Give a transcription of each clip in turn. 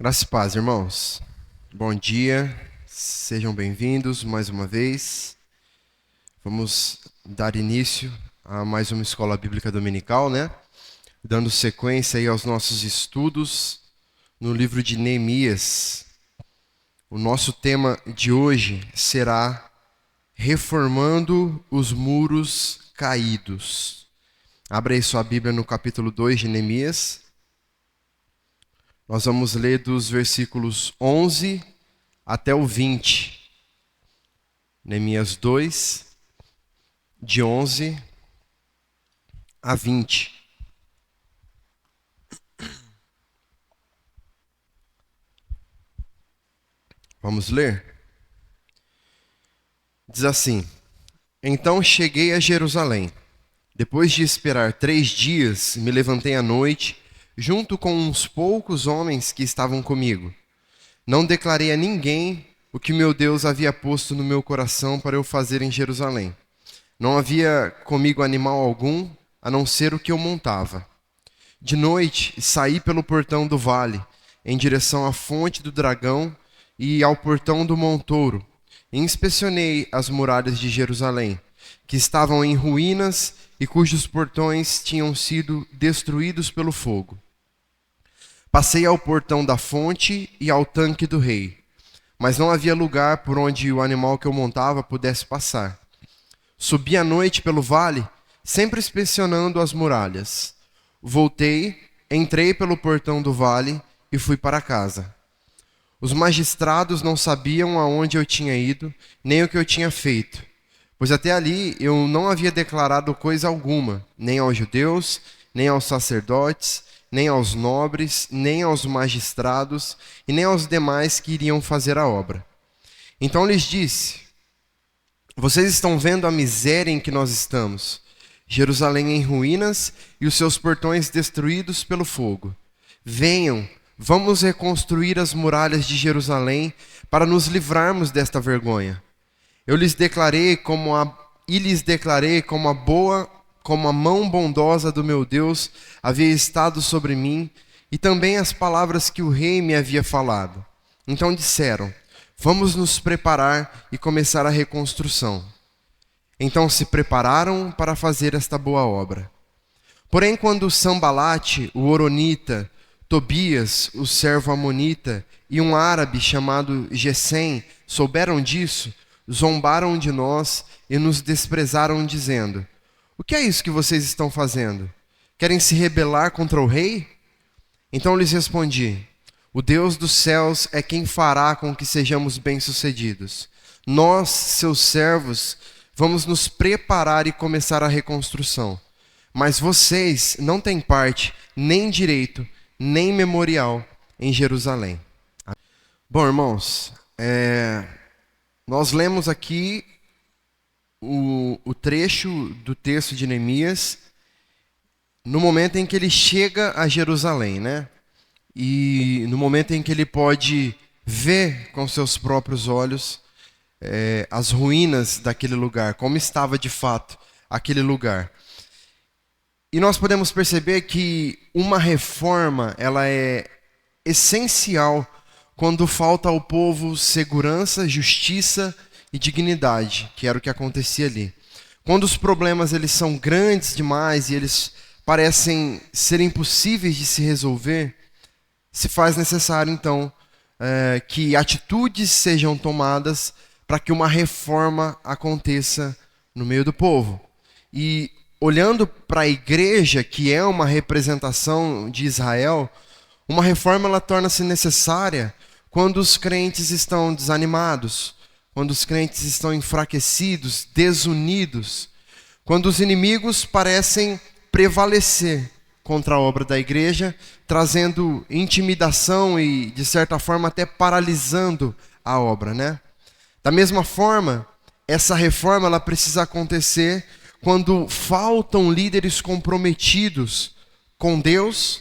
Graça e paz, irmãos. Bom dia, sejam bem-vindos mais uma vez. Vamos dar início a mais uma escola bíblica dominical, né? Dando sequência aí aos nossos estudos no livro de Neemias. O nosso tema de hoje será Reformando os Muros Caídos. Abra aí sua Bíblia no capítulo 2 de Neemias. Nós vamos ler dos versículos 11 até o 20. Neemias 2, de 11 a 20. Vamos ler? Diz assim: Então cheguei a Jerusalém. Depois de esperar 3 dias, me levantei à noite, junto com uns poucos homens que estavam comigo. Não declarei a ninguém o que meu Deus havia posto no meu coração para eu fazer em Jerusalém. Não havia comigo animal algum, a não ser o que eu montava. De noite, saí pelo portão do vale, em direção à fonte do dragão e ao portão do montouro, e inspecionei as muralhas de Jerusalém, que estavam em ruínas e cujos portões tinham sido destruídos pelo fogo. Passei ao portão da fonte e ao tanque do rei, mas não havia lugar por onde o animal que eu montava pudesse passar. Subi à noite pelo vale, sempre inspecionando as muralhas. Voltei, entrei pelo portão do vale e fui para casa. Os magistrados não sabiam aonde eu tinha ido, nem o que eu tinha feito, pois até ali eu não havia declarado coisa alguma, nem aos judeus, nem aos sacerdotes, nem aos nobres, nem aos magistrados e nem aos demais que iriam fazer a obra. Então lhes disse: Vocês estão vendo a miséria em que nós estamos, Jerusalém em ruínas e os seus portões destruídos pelo fogo. Venham, vamos reconstruir as muralhas de Jerusalém para nos livrarmos desta vergonha. Lhes declarei como a mão bondosa do meu Deus havia estado sobre mim, e também as palavras que o rei me havia falado. Então disseram: Vamos nos preparar e começar a reconstrução. Então se prepararam para fazer esta boa obra. Porém, quando Sambalate, o horonita, Tobias, o servo amonita, e um árabe chamado Gesem souberam disso, zombaram de nós e nos desprezaram, dizendo: O que é isso que vocês estão fazendo? Querem se rebelar contra o rei? Então lhes respondi: O Deus dos céus é quem fará com que sejamos bem-sucedidos. Nós, seus servos, vamos nos preparar e começar a reconstrução. Mas vocês não têm parte, nem direito, nem memorial em Jerusalém. Bom, irmãos, nós lemos aqui o trecho do texto de Neemias no momento em que ele chega a Jerusalém, né? E no momento em que ele pode ver com seus próprios olhos as ruínas daquele lugar, como estava de fato aquele lugar. E nós podemos perceber que uma reforma, ela é essencial quando falta ao povo segurança, justiça e dignidade, que era o que acontecia ali. Quando os problemas eles são grandes demais e eles parecem ser impossíveis de se resolver, se faz necessário então que atitudes sejam tomadas para que uma reforma aconteça no meio do povo. E olhando para a igreja, que é uma representação de Israel, uma reforma ela torna-se necessária quando os crentes estão desanimados, quando os crentes estão enfraquecidos, desunidos, quando os inimigos parecem prevalecer contra a obra da igreja, trazendo intimidação e, de certa forma, até paralisando a obra, né? Da mesma forma, essa reforma ela precisa acontecer quando faltam líderes comprometidos com Deus,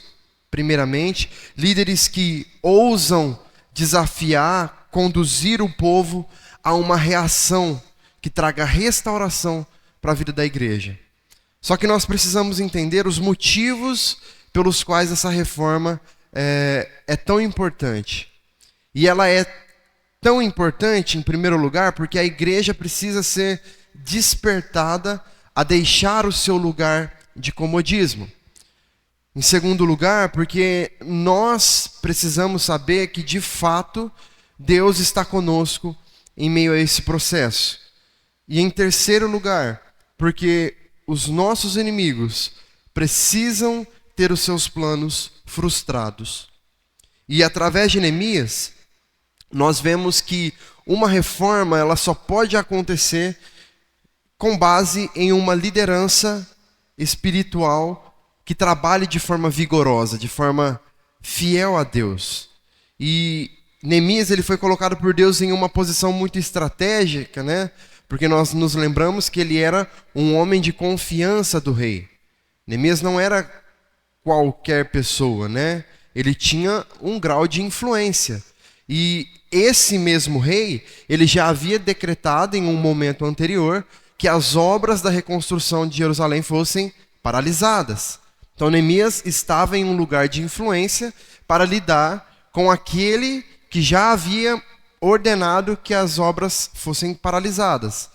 primeiramente, líderes que ousam desafiar, conduzir o povo a uma reação que traga restauração para a vida da igreja. Só que nós precisamos entender os motivos pelos quais essa reforma é tão importante. E ela é tão importante, em primeiro lugar, porque a igreja precisa ser despertada a deixar o seu lugar de comodismo. Em segundo lugar, porque nós precisamos saber que, de fato, Deus está conosco em meio a esse processo. E em terceiro lugar, porque os nossos inimigos precisam ter os seus planos frustrados. E através de Neemias, nós vemos que uma reforma ela só pode acontecer com base em uma liderança espiritual que trabalhe de forma vigorosa, de forma fiel a Deus. E Neemias ele foi colocado por Deus em uma posição muito estratégica, né? Porque nós nos lembramos que ele era um homem de confiança do rei. Neemias não era qualquer pessoa, né? Ele tinha um grau de influência. E esse mesmo rei, ele já havia decretado em um momento anterior que as obras da reconstrução de Jerusalém fossem paralisadas. Então Neemias estava em um lugar de influência para lidar com aquele que já havia ordenado que as obras fossem paralisadas.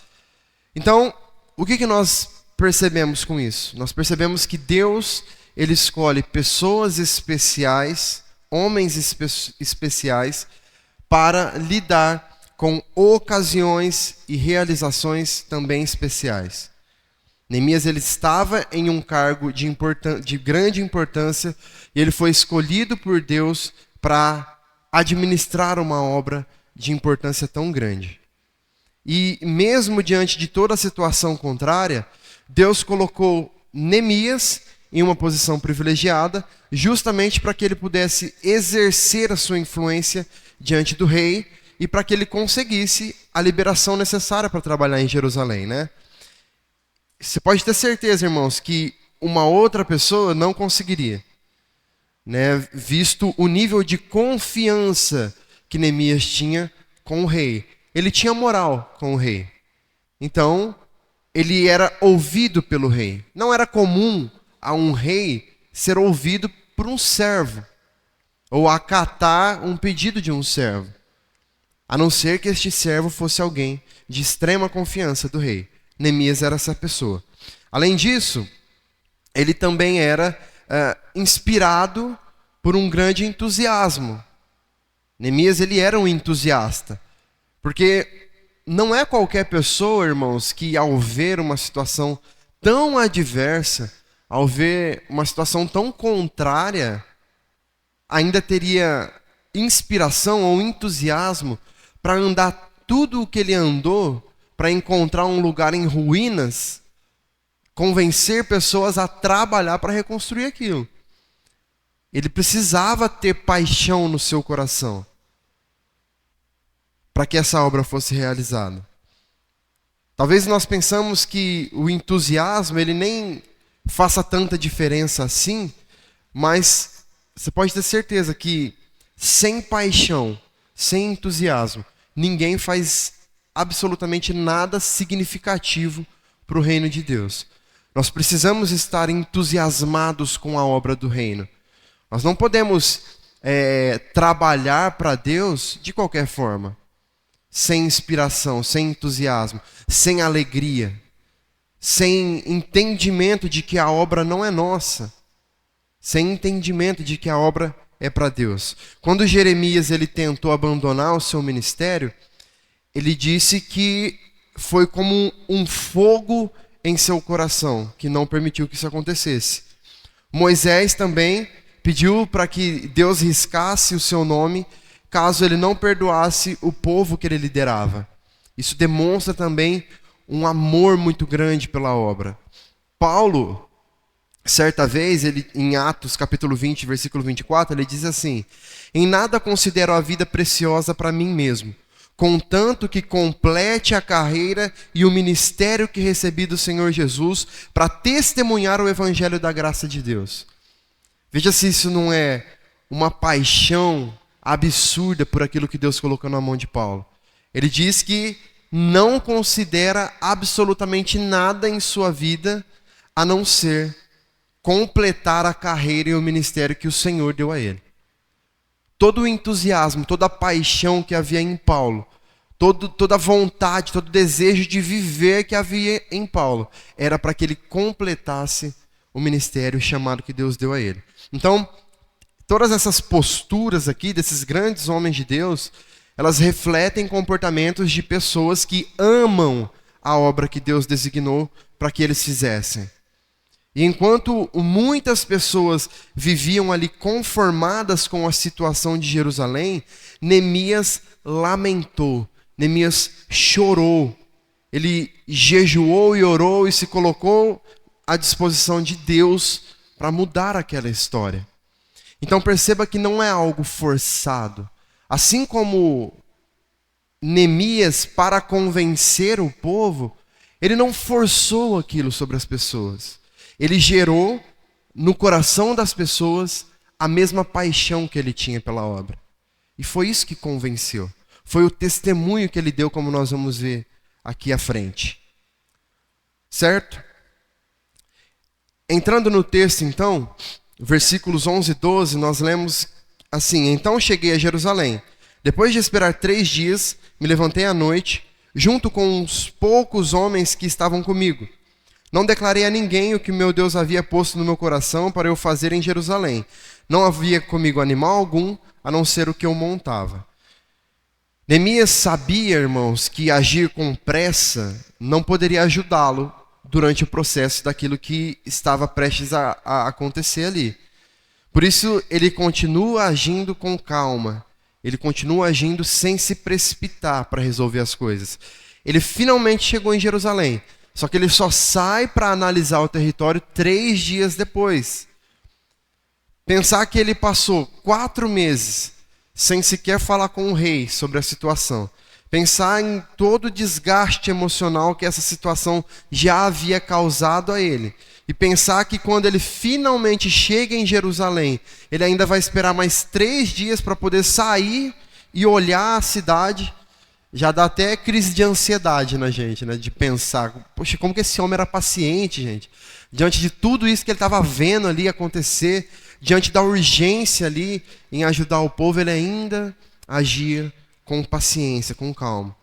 Então, o que nós percebemos com isso? Nós percebemos que Deus, ele escolhe pessoas especiais, homens especiais, para lidar com ocasiões e realizações também especiais. Neemias ele estava em um cargo de grande importância e ele foi escolhido por Deus para administrar uma obra de importância tão grande. E mesmo diante de toda a situação contrária, Deus colocou Neemias em uma posição privilegiada, justamente para que ele pudesse exercer a sua influência diante do rei e para que ele conseguisse a liberação necessária para trabalhar em Jerusalém, né? Você pode ter certeza, irmãos, que uma outra pessoa não conseguiria, né? Visto o nível de confiança que Neemias tinha com o rei. Ele tinha moral com o rei. Então, ele era ouvido pelo rei. Não era comum a um rei ser ouvido por um servo, ou acatar um pedido de um servo, a não ser que este servo fosse alguém de extrema confiança do rei. Neemias era essa pessoa. Além disso, ele também era inspirado por um grande entusiasmo. Neemias ele era um entusiasta, porque não é qualquer pessoa, irmãos, que ao ver uma situação tão adversa, ao ver uma situação tão contrária, ainda teria inspiração ou entusiasmo para andar tudo o que ele andou, para encontrar um lugar em ruínas, convencer pessoas a trabalhar para reconstruir aquilo. Ele precisava ter paixão no seu coração para que essa obra fosse realizada. Talvez nós pensamos que o entusiasmo ele nem faça tanta diferença assim, mas você pode ter certeza que sem paixão, sem entusiasmo, ninguém faz absolutamente nada significativo para o reino de Deus. Nós precisamos estar entusiasmados com a obra do reino. Nós não podemos trabalhar para Deus de qualquer forma, sem inspiração, sem entusiasmo, sem alegria, sem entendimento de que a obra não é nossa, sem entendimento de que a obra é para Deus. Quando Jeremias ele tentou abandonar o seu ministério, ele disse que foi como um fogo em seu coração, que não permitiu que isso acontecesse. Moisés também pediu para que Deus riscasse o seu nome, caso ele não perdoasse o povo que ele liderava. Isso demonstra também um amor muito grande pela obra. Paulo, certa vez, ele, em Atos capítulo 20, versículo 24, ele diz assim: em nada considero a vida preciosa para mim mesmo, contanto que complete a carreira e o ministério que recebi do Senhor Jesus para testemunhar o evangelho da graça de Deus. Veja se isso não é uma paixão absurda por aquilo que Deus colocou na mão de Paulo. Ele diz que não considera absolutamente nada em sua vida a não ser completar a carreira e o ministério que o Senhor deu a ele. todo o entusiasmo, toda a paixão que havia em Paulo, toda a vontade, todo o desejo de viver que havia em Paulo, era para que ele completasse o ministério chamado que Deus deu a ele. Então, todas essas posturas aqui desses grandes homens de Deus, elas refletem comportamentos de pessoas que amam a obra que Deus designou para que eles fizessem. E enquanto muitas pessoas viviam ali conformadas com a situação de Jerusalém, Neemias lamentou, Neemias chorou, ele jejuou e orou e se colocou à disposição de Deus para mudar aquela história. Então perceba que não é algo forçado. Assim como Neemias, para convencer o povo, ele não forçou aquilo sobre as pessoas. Ele gerou no coração das pessoas a mesma paixão que ele tinha pela obra. E foi isso que convenceu. Foi o testemunho que ele deu, como nós vamos ver aqui à frente. Certo? Entrando no texto, então, versículos 11 e 12, nós lemos assim: Então cheguei a Jerusalém. Depois de esperar 3 dias, me levantei à noite, junto com uns poucos homens que estavam comigo. Não declarei a ninguém o que meu Deus havia posto no meu coração para eu fazer em Jerusalém. Não havia comigo animal algum, a não ser o que eu montava. Neemias sabia, irmãos, que agir com pressa não poderia ajudá-lo durante o processo daquilo que estava prestes a acontecer ali. Por isso, ele continua agindo com calma. Ele continua agindo sem se precipitar para resolver as coisas. Ele finalmente chegou em Jerusalém. Só que ele só sai para analisar o território 3 dias depois. Pensar que ele passou 4 meses sem sequer falar com o rei sobre a situação. Pensar em todo o desgaste emocional que essa situação já havia causado a ele. E pensar que quando ele finalmente chega em Jerusalém, ele ainda vai esperar mais 3 dias para poder sair e olhar a cidade. Já dá até crise de ansiedade na gente, né? De pensar, poxa, como que esse homem era paciente, gente? Diante de tudo isso que ele estava vendo ali acontecer, diante da urgência ali em ajudar o povo, ele ainda agia com paciência, com calma.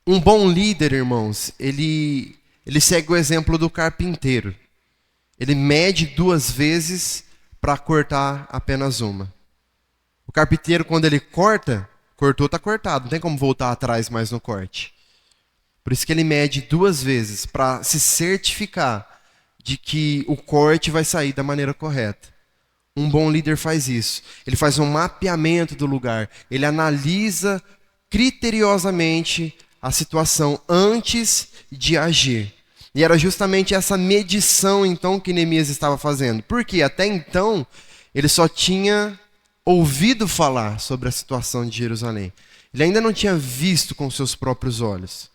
Um bom líder, irmãos, ele segue o exemplo do carpinteiro. Ele mede 2 vezes para cortar apenas uma. O carpinteiro, quando ele corta, cortou, está cortado, não tem como voltar atrás mais no corte. Por isso que ele mede 2 vezes, para se certificar de que o corte vai sair da maneira correta. Um bom líder faz isso. Ele faz um mapeamento do lugar. Ele analisa criteriosamente a situação antes de agir. E era justamente essa medição, então, que Neemias estava fazendo. Porque até então, ele só tinha ouvido falar sobre a situação de Jerusalém. Ele ainda não tinha visto com seus próprios olhos.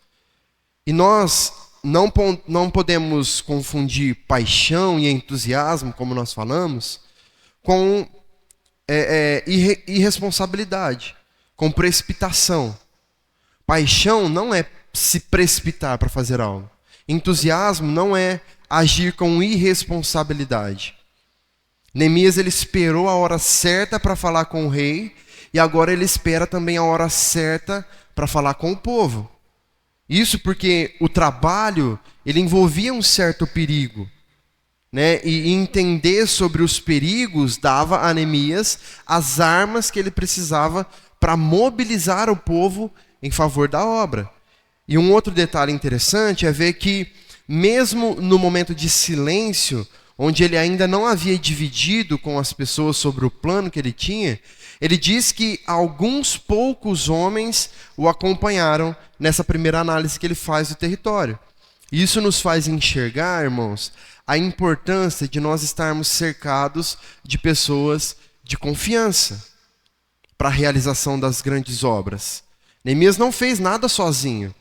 E nós não podemos confundir paixão e entusiasmo, como nós falamos, com irresponsabilidade, com precipitação. Paixão não é se precipitar para fazer algo. Entusiasmo não é agir com irresponsabilidade. Neemias, ele esperou a hora certa para falar com o rei, e agora ele espera também a hora certa para falar com o povo. Isso porque o trabalho, ele envolvia um certo perigo, né? E entender sobre os perigos dava a Neemias as armas que ele precisava para mobilizar o povo em favor da obra. E um outro detalhe interessante é ver que, mesmo no momento de silêncio, onde ele ainda não havia dividido com as pessoas sobre o plano que ele tinha, ele diz que alguns poucos homens o acompanharam nessa primeira análise que ele faz do território. E isso nos faz enxergar, irmãos, a importância de nós estarmos cercados de pessoas de confiança para a realização das grandes obras. Neemias não fez nada sozinho,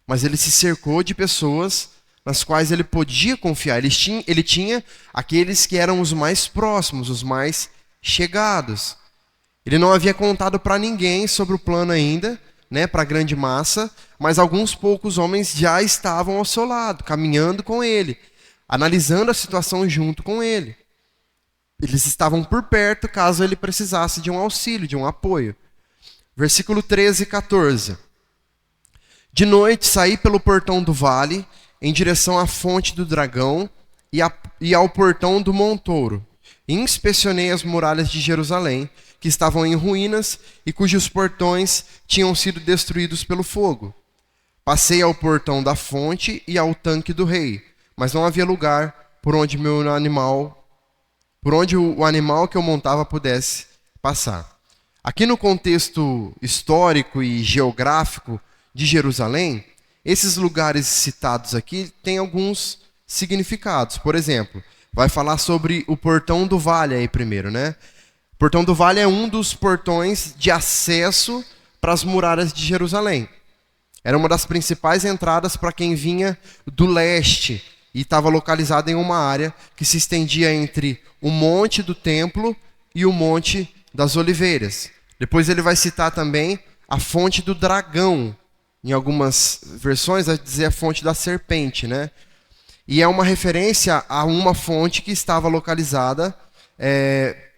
mas ele se cercou de pessoas nas quais ele podia confiar. Ele tinha aqueles que eram os mais próximos, os mais chegados. Ele não havia contado para ninguém sobre o plano ainda, né, para a grande massa, mas alguns poucos homens já estavam ao seu lado, caminhando com ele, analisando a situação junto com ele. eles estavam por perto caso ele precisasse de um auxílio, de um apoio. Versículo 13 e 14. De noite saí pelo portão do vale, em direção à fonte do dragão e ao portão do montouro. E inspecionei as muralhas de Jerusalém, que estavam em ruínas e cujos portões tinham sido destruídos pelo fogo. Passei ao portão da fonte e ao tanque do rei, mas não havia lugar por onde o animal que eu montava pudesse passar. Aqui no contexto histórico e geográfico de Jerusalém, esses lugares citados aqui têm alguns significados. Por exemplo, vai falar sobre o portão do vale aí primeiro, né? O portão do vale é um dos portões de acesso para as muralhas de Jerusalém. Era uma das principais entradas para quem vinha do leste e estava localizado em uma área que se estendia entre o monte do templo e o monte das oliveiras. Depois ele vai citar também a fonte do dragão. Em algumas versões vai dizer a fonte da serpente, né? E é uma referência a uma fonte que estava localizada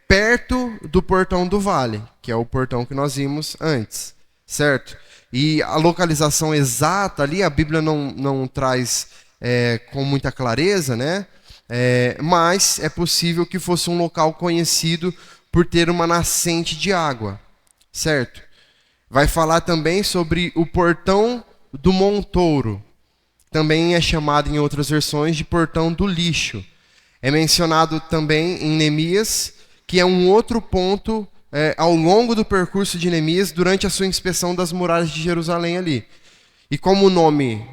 perto do portão do vale, que é o portão que nós vimos antes, certo? E a localização exata ali, a Bíblia não traz com muita clareza, né? Mas é possível que fosse um local conhecido por ter uma nascente de água, certo? Vai falar também sobre o portão do montouro. Também é chamado em outras versões de portão do lixo. É mencionado também em Neemias, que é um outro ponto ao longo do percurso de Neemias durante a sua inspeção das muralhas de Jerusalém ali. E como o nome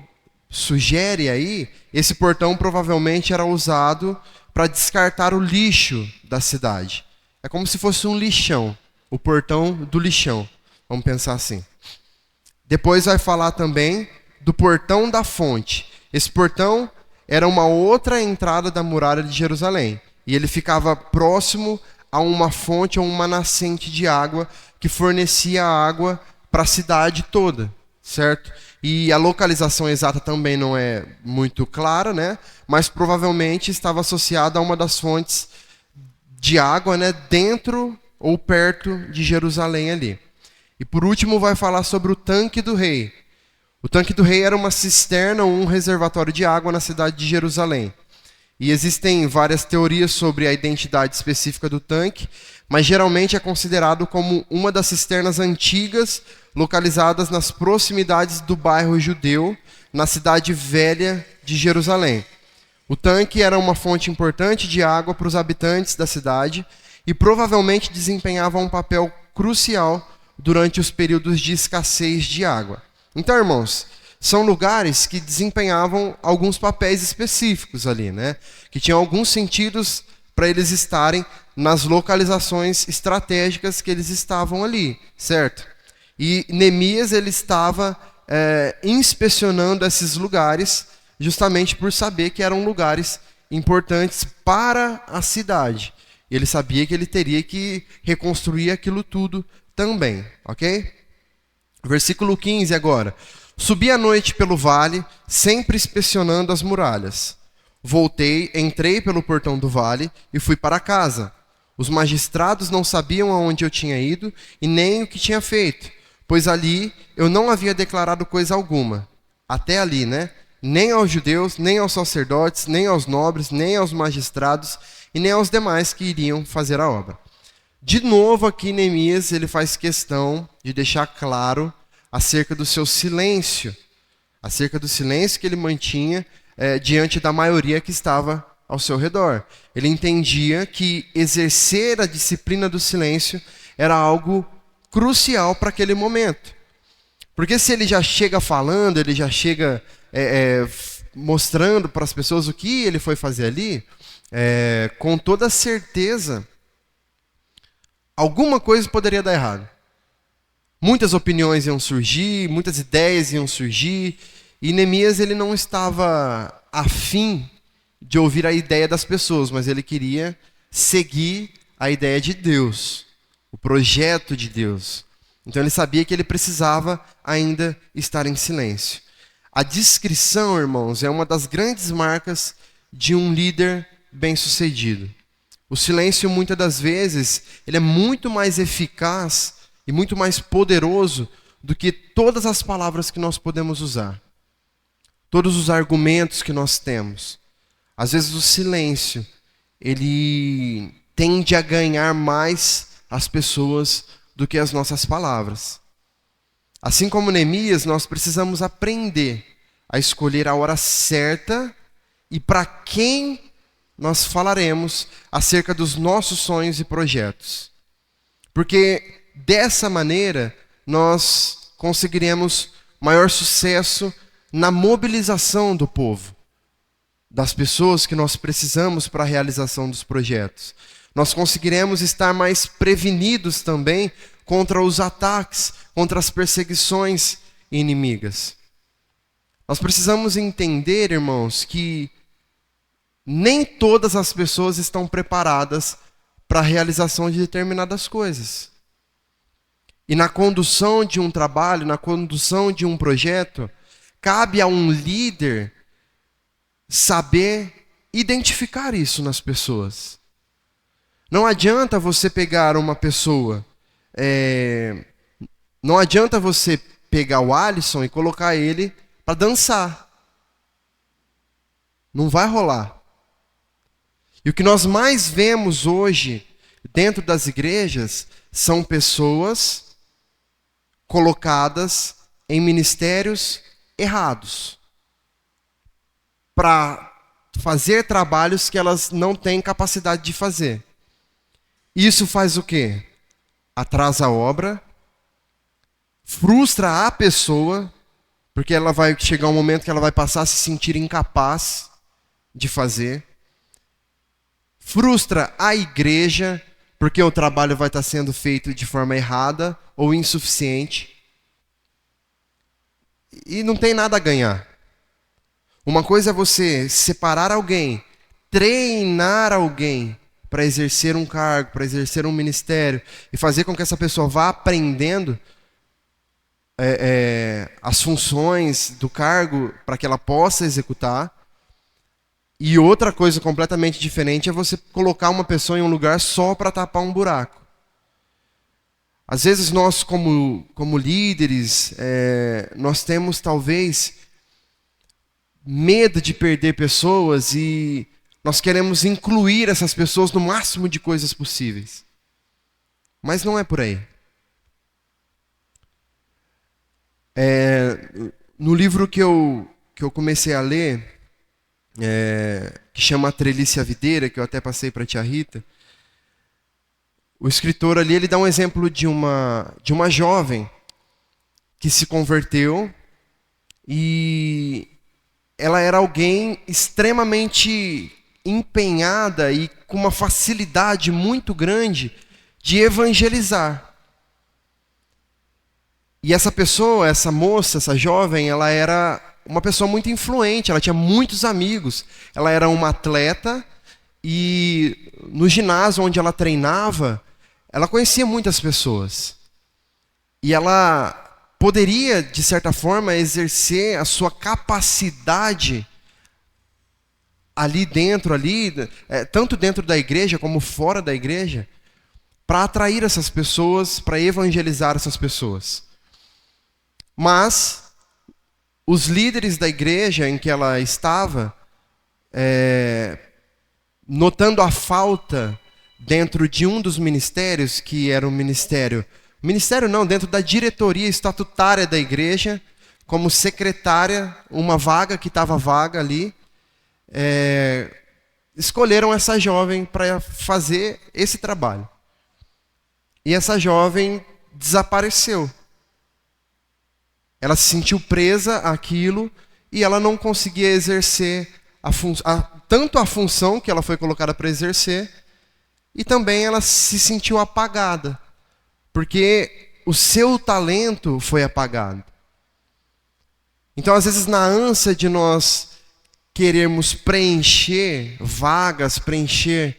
sugere aí, esse portão provavelmente era usado para descartar o lixo da cidade. É como se fosse um lixão, o portão do lixão. Vamos pensar assim. Depois vai falar também do portão da fonte. Esse portão era uma outra entrada da muralha de Jerusalém. E ele ficava próximo a uma fonte ou uma nascente de água que fornecia água para a cidade toda, certo? E a localização exata também não é muito clara, né? Mas provavelmente estava associada a uma das fontes de água, né? Dentro ou perto de Jerusalém ali. E por último vai falar sobre o tanque do rei. O tanque do rei era uma cisterna ou um reservatório de água na cidade de Jerusalém. E existem várias teorias sobre a identidade específica do tanque, mas geralmente é considerado como uma das cisternas antigas localizadas nas proximidades do bairro judeu, na cidade velha de Jerusalém. O tanque era uma fonte importante de água para os habitantes da cidade e provavelmente desempenhava um papel crucial durante os períodos de escassez de água. Então, irmãos, são lugares que desempenhavam alguns papéis específicos ali, né? Que tinham alguns sentidos para eles estarem nas localizações estratégicas que eles estavam ali, certo? E Neemias ele estava inspecionando esses lugares justamente por saber que eram lugares importantes para a cidade. Ele sabia que ele teria que reconstruir aquilo tudo também, ok? Versículo 15 agora. Subi à noite pelo vale, sempre inspecionando as muralhas. Voltei, entrei pelo portão do vale e fui para casa. Os magistrados não sabiam aonde eu tinha ido e nem o que tinha feito, pois ali eu não havia declarado coisa alguma. Até ali, né? Nem aos judeus, nem aos sacerdotes, nem aos nobres, nem aos magistrados e nem aos demais que iriam fazer a obra. De novo aqui Neemias ele faz questão de deixar claro acerca do seu silêncio, acerca do silêncio que ele mantinha diante da maioria que estava ao seu redor. Ele entendia que exercer a disciplina do silêncio era algo crucial para aquele momento. Porque se ele já chega falando, ele já chega mostrando para as pessoas o que ele foi fazer ali, com toda certeza, alguma coisa poderia dar errado. Muitas opiniões iam surgir, muitas ideias iam surgir, e Neemias ele não estava afim de ouvir a ideia das pessoas, mas ele queria seguir a ideia de Deus, o projeto de Deus. Então ele sabia que ele precisava ainda estar em silêncio. A discrição, irmãos, é uma das grandes marcas de um líder bem-sucedido. O silêncio, muitas das vezes, ele é muito mais eficaz e muito mais poderoso do que todas as palavras que nós podemos usar. Todos os argumentos que nós temos. Às vezes o silêncio, ele tende a ganhar mais as pessoas do que as nossas palavras. Assim como Neemias, nós precisamos aprender a escolher a hora certa e para quem nós falaremos acerca dos nossos sonhos e projetos. Porque dessa maneira nós conseguiremos maior sucesso na mobilização do povo, das pessoas que nós precisamos para a realização dos projetos. Nós conseguiremos estar mais prevenidos também contra os ataques, contra as perseguições inimigas. Nós precisamos entender, irmãos, que nem todas as pessoas estão preparadas para a realização de determinadas coisas. E na condução de um trabalho, na condução de um projeto, cabe a um líder saber identificar isso nas pessoas. Não adianta você pegar uma pessoa, não adianta você pegar o Alisson e colocar ele para dançar. Não vai rolar. E o que nós mais vemos hoje dentro das igrejas são pessoas colocadas em ministérios errados para fazer trabalhos que elas não têm capacidade de fazer. Isso faz o quê? Atrasa a obra, frustra a pessoa, porque ela vai chegar um momento que ela vai passar a se sentir incapaz de fazer. Frustra a igreja, porque o trabalho vai estar sendo feito de forma errada ou insuficiente. E não tem nada a ganhar. Uma coisa é você separar alguém, treinar alguém para exercer um cargo, para exercer um ministério e fazer com que essa pessoa vá aprendendo as funções do cargo para que ela possa executar. E outra coisa completamente diferente é você colocar uma pessoa em um lugar só para tapar um buraco. Às vezes nós, como líderes, nós temos talvez medo de perder pessoas e nós queremos incluir essas pessoas no máximo de coisas possíveis. Mas não é por aí. No livro que eu comecei a ler, que chama A Trelice à Videira, que eu até passei para a tia Rita, o escritor ali ele dá um exemplo de uma jovem que se converteu e ela era alguém extremamente empenhada e com uma facilidade muito grande de evangelizar. E essa pessoa, essa moça, essa jovem, ela era uma pessoa muito influente, ela tinha muitos amigos. Ela era uma atleta e no ginásio onde ela treinava, ela conhecia muitas pessoas. E ela poderia, de certa forma, exercer a sua capacidade ali dentro, tanto dentro da igreja como fora da igreja, para atrair essas pessoas, para evangelizar essas pessoas. Mas os líderes da igreja em que ela estava, notando a falta dentro de um dos ministérios, que era o ministério não, dentro da diretoria estatutária da igreja, como secretária, uma vaga que estava vaga ali, escolheram essa jovem para fazer esse trabalho. E essa jovem desapareceu. Ela se sentiu presa àquilo e ela não conseguia exercer tanto a função que ela foi colocada para exercer, e também ela se sentiu apagada, porque o seu talento foi apagado. Então, às vezes, na ânsia de nós querermos preencher vagas, preencher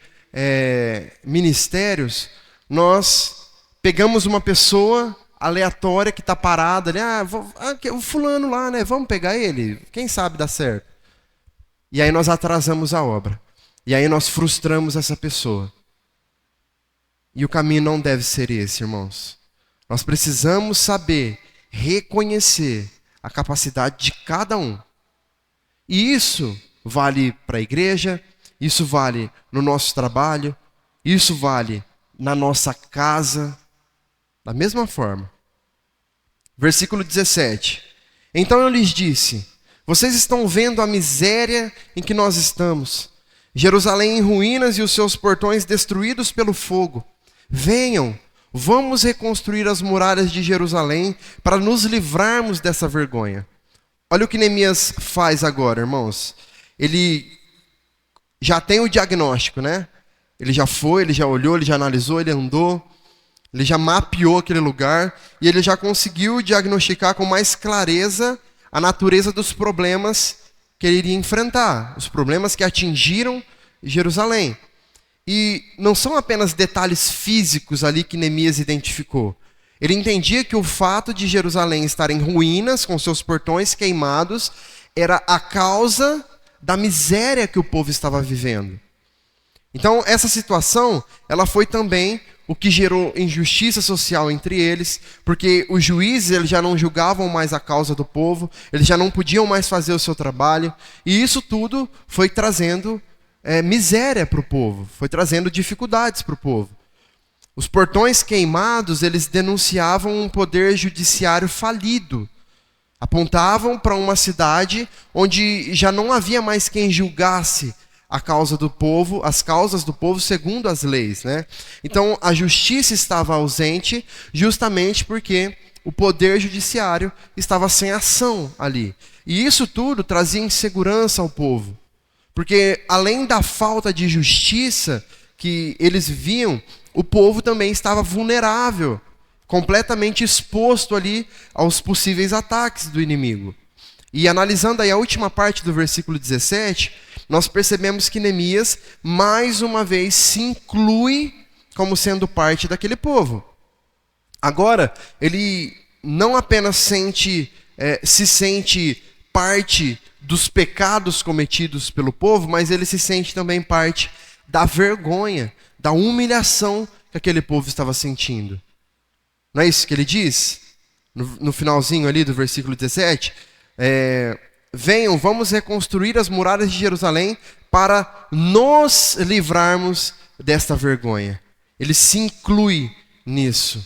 ministérios, nós pegamos uma pessoa aleatória que está parada ali, o fulano lá, né? Vamos pegar ele, quem sabe dá certo. E aí nós atrasamos a obra. E aí nós frustramos essa pessoa. E o caminho não deve ser esse, irmãos. Nós precisamos saber reconhecer a capacidade de cada um. E isso vale para a igreja, isso vale no nosso trabalho, isso vale na nossa casa, da mesma forma. Versículo 17. Então eu lhes disse: vocês estão vendo a miséria em que nós estamos. Jerusalém em ruínas e os seus portões destruídos pelo fogo. Venham, vamos reconstruir as muralhas de Jerusalém para nos livrarmos dessa vergonha. Olha o que Neemias faz agora, irmãos. Ele já tem o diagnóstico, né? Ele já foi, ele já olhou, ele já analisou, ele andou, ele já mapeou aquele lugar e ele já conseguiu diagnosticar com mais clareza a natureza dos problemas que ele iria enfrentar, os problemas que atingiram Jerusalém. E não são apenas detalhes físicos ali que Neemias identificou. Ele entendia que o fato de Jerusalém estar em ruínas, com seus portões queimados, era a causa da miséria que o povo estava vivendo. Então, essa situação, ela foi também o que gerou injustiça social entre eles, porque os juízes eles já não julgavam mais a causa do povo, eles já não podiam mais fazer o seu trabalho, e isso tudo foi trazendo miséria para o povo, foi trazendo dificuldades para o povo. Os portões queimados, eles denunciavam um poder judiciário falido, apontavam para uma cidade onde já não havia mais quem julgasse a causa do povo, as causas do povo segundo as leis, né? Então a justiça estava ausente justamente porque o poder judiciário estava sem ação ali. E isso tudo trazia insegurança ao povo. Porque além da falta de justiça que eles viam, o povo também estava vulnerável, completamente exposto ali aos possíveis ataques do inimigo. E analisando aí a última parte do versículo 17, nós percebemos que Neemias, mais uma vez, se inclui como sendo parte daquele povo. Agora, ele não apenas se sente parte dos pecados cometidos pelo povo, mas ele se sente também parte da vergonha, da humilhação que aquele povo estava sentindo. Não é isso que ele diz? No finalzinho ali do versículo 17... venham, vamos reconstruir as muralhas de Jerusalém para nos livrarmos desta vergonha. Ele se inclui nisso.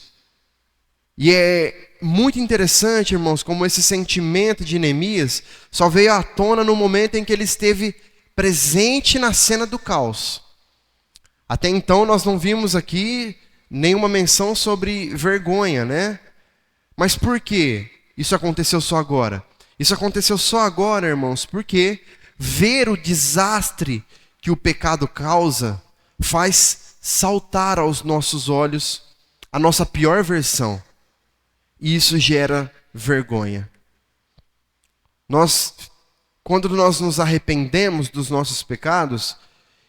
E é muito interessante, irmãos, como esse sentimento de Neemias só veio à tona no momento em que ele esteve presente na cena do caos. Até então nós não vimos aqui nenhuma menção sobre vergonha, né? Mas por que isso aconteceu só agora? Isso aconteceu só agora, irmãos, porque ver o desastre que o pecado causa faz saltar aos nossos olhos a nossa pior versão. E isso gera vergonha. Quando nós nos arrependemos dos nossos pecados,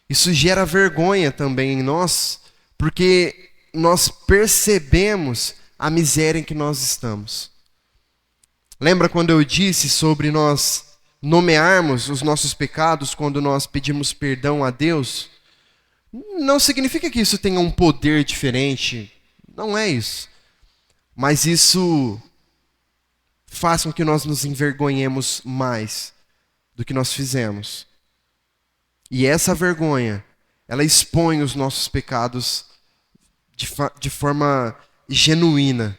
isso gera vergonha também em nós, porque nós percebemos a miséria em que nós estamos. Lembra quando eu disse sobre nós nomearmos os nossos pecados quando nós pedimos perdão a Deus? Não significa que isso tenha um poder diferente. Não é isso. Mas isso faz com que nós nos envergonhemos mais do que nós fizemos. E essa vergonha, ela expõe os nossos pecados de forma genuína.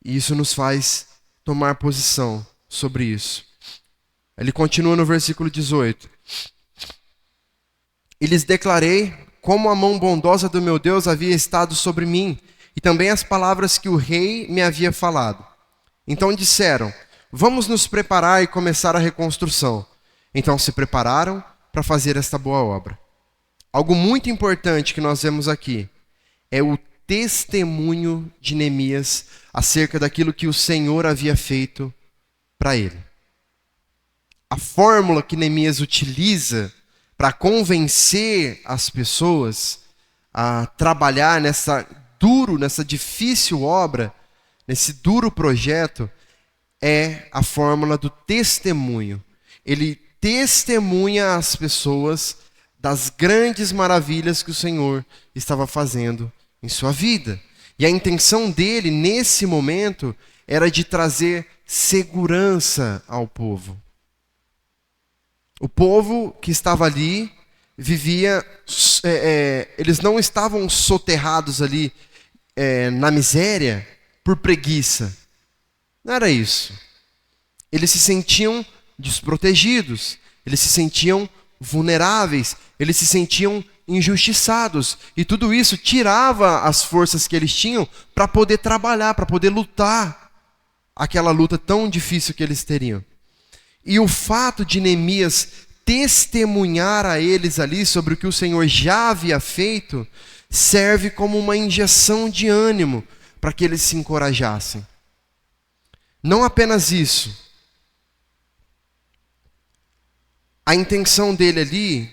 E isso nos faz tomar posição sobre isso. Ele continua no versículo 18. E lhes declarei como a mão bondosa do meu Deus havia estado sobre mim, e também as palavras que o rei me havia falado. Então disseram: vamos nos preparar e começar a reconstrução. Então se prepararam para fazer esta boa obra. Algo muito importante que nós vemos aqui é o testemunho de Neemias acerca daquilo que o Senhor havia feito para ele. A fórmula que Neemias utiliza para convencer as pessoas a trabalhar nessa difícil obra, nesse duro projeto, é a fórmula do testemunho. Ele testemunha às pessoas das grandes maravilhas que o Senhor estava fazendo em sua vida. E a intenção dele, nesse momento, era de trazer segurança ao povo. O povo que estava ali vivia, eles não estavam soterrados ali na miséria por preguiça. Não era isso. Eles se sentiam desprotegidos, eles se sentiam vulneráveis, eles se sentiam injustiçados. E tudo isso tirava as forças que eles tinham para poder trabalhar, para poder lutar aquela luta tão difícil que eles teriam. E o fato de Neemias testemunhar a eles ali sobre o que o Senhor já havia feito, serve como uma injeção de ânimo para que eles se encorajassem. Não apenas isso. A intenção dele ali,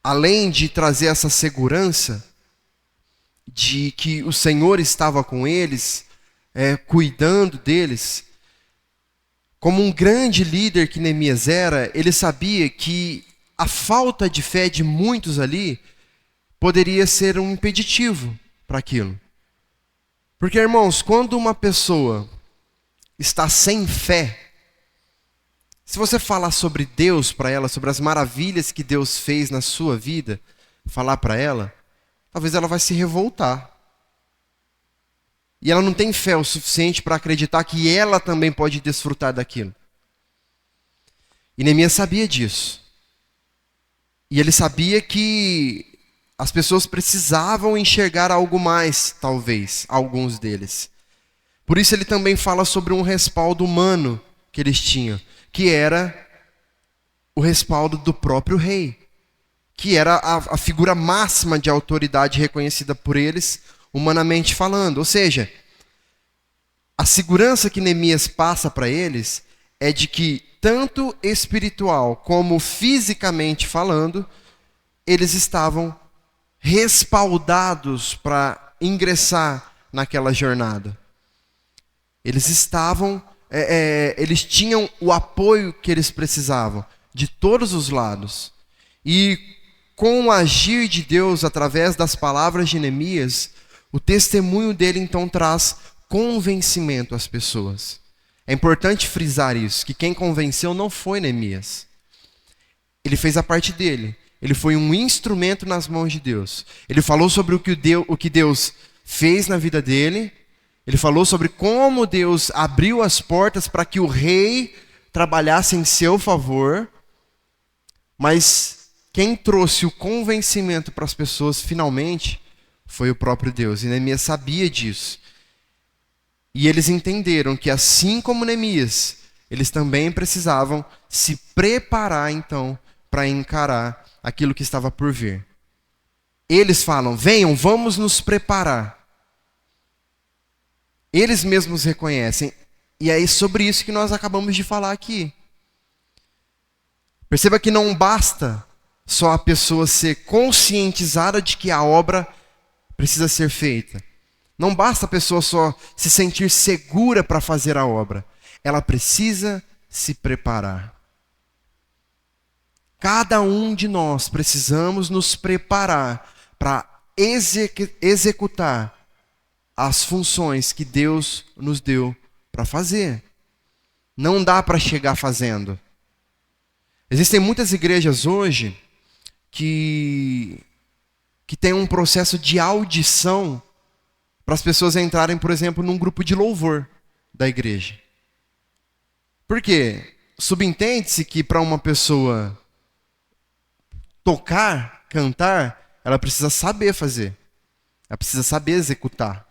além de trazer essa segurança de que o Senhor estava com eles, cuidando deles, como um grande líder que Neemias era, ele sabia que a falta de fé de muitos ali poderia ser um impeditivo para aquilo. Porque, irmãos, quando uma pessoa está sem fé, se você falar sobre Deus para ela, sobre as maravilhas que Deus fez na sua vida, falar para ela, talvez ela vai se revoltar. E ela não tem fé o suficiente para acreditar que ela também pode desfrutar daquilo. E Neemias sabia disso. E ele sabia que as pessoas precisavam enxergar algo mais, talvez, alguns deles. Por isso ele também fala sobre um respaldo humano que eles tinham, que era o respaldo do próprio rei, que era a figura máxima de autoridade reconhecida por eles, humanamente falando. Ou seja, a segurança que Neemias passa para eles é de que, tanto espiritual como fisicamente falando, eles estavam respaldados para ingressar naquela jornada. Eles estavam, eles tinham o apoio que eles precisavam, de todos os lados. E com o agir de Deus através das palavras de Neemias, o testemunho dele então traz convencimento às pessoas. É importante frisar isso, que quem convenceu não foi Neemias. Ele fez a parte dele. Ele foi um instrumento nas mãos de Deus. Ele falou sobre o que Deus fez na vida dele. Ele falou sobre como Deus abriu as portas para que o rei trabalhasse em seu favor. Mas quem trouxe o convencimento para as pessoas finalmente foi o próprio Deus. E Neemias sabia disso. E eles entenderam que, assim como Neemias, eles também precisavam se preparar então para encarar aquilo que estava por vir. Eles falam: venham, vamos nos preparar. Eles mesmos reconhecem. E é sobre isso que nós acabamos de falar aqui. Perceba que não basta só a pessoa ser conscientizada de que a obra precisa ser feita. Não basta a pessoa só se sentir segura para fazer a obra. Ela precisa se preparar. Cada um de nós precisamos nos preparar para executar as funções que Deus nos deu para fazer. Não dá para chegar fazendo. Existem muitas igrejas hoje que têm um processo de audição para as pessoas entrarem, por exemplo, num grupo de louvor da igreja. Por quê? Subentende-se que para uma pessoa tocar, cantar, ela precisa saber fazer. Ela precisa saber executar.